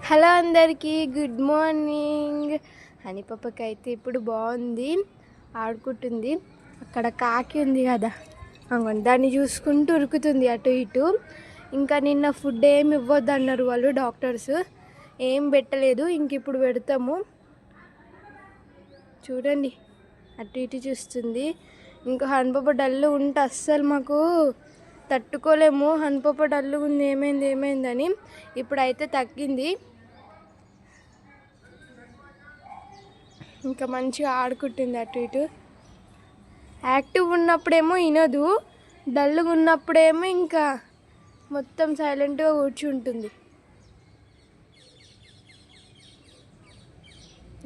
Hello అందరికీ good morning. Honey పాపకి అయితే ఇప్పుడు బాగుంది, ఆడుకుంటుంది. అక్కడ కాకి ఉంది కదా, దాన్ని చూసుకుంటూ ఉరుకుతుంది అటు ఇటు. ఇంకా నిన్న ఫుడ్ ఏమి ఇవ్వద్దు అన్నారు వాళ్ళు డాక్టర్స్, ఏం పెట్టలేదు. ఇంక ఇప్పుడు పెడతాము. చూడండి అటు ఇటు చూస్తుంది. ఇంకా హనీ పాప డల్లు ఉంటే అస్సలు మాకు తట్టుకోలేము. హనీ పాప డల్లు ఉంది, ఏమైందని. ఇప్పుడైతే తగ్గింది. ఇంకా మంచిగా ఆడుకుంటుంది అటు ఇటు. యాక్టివ్ ఉన్నప్పుడేమో వినదు, డల్గా ఉన్నప్పుడేమో ఇంకా మొత్తం సైలెంట్గా కూర్చుంటుంది.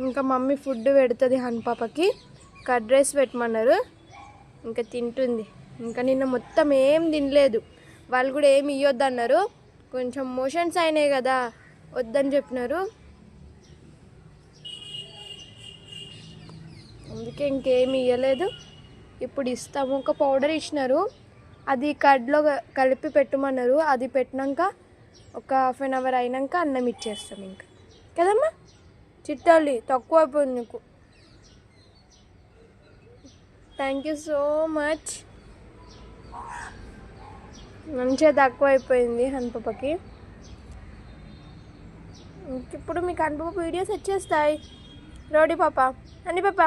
ఇంకా మమ్మీ ఫుడ్ పెడుతుంది హనీ పాపకి, కర్డ్ రైస్ పెట్టమన్నారు. ఇంకా తింటుంది. ఇంకా నిన్న మొత్తం ఏం తినలేదు, వాళ్ళు కూడా ఏమి ఇవ్వద్దు అన్నారు. కొంచెం మోషన్స్ అయినాయి కదా, వద్దని చెప్పినారు. అందుకే ఇంకేమి ఇవ్వలేదు. ఇప్పుడు ఇస్తాము. ఒక పౌడర్ ఇచ్చినారు, అది కర్డ్లో కలిపి పెట్టమన్నారు. అది పెట్టినాక ఒక ½ an hour అయినాక అన్నం ఇచ్చేస్తాం. ఇంకా కదమ్మా చిట్టాలి, తక్కువ అయిపోయింది నీకు. Thank you so much. మంచిగా తక్కువ అయిపోయింది హనీ పాపకి. ఇప్పుడు మీకు హనీ పాప వీడియోస్ వచ్చేస్తాయి. రోడి పాప, హనీ పాప.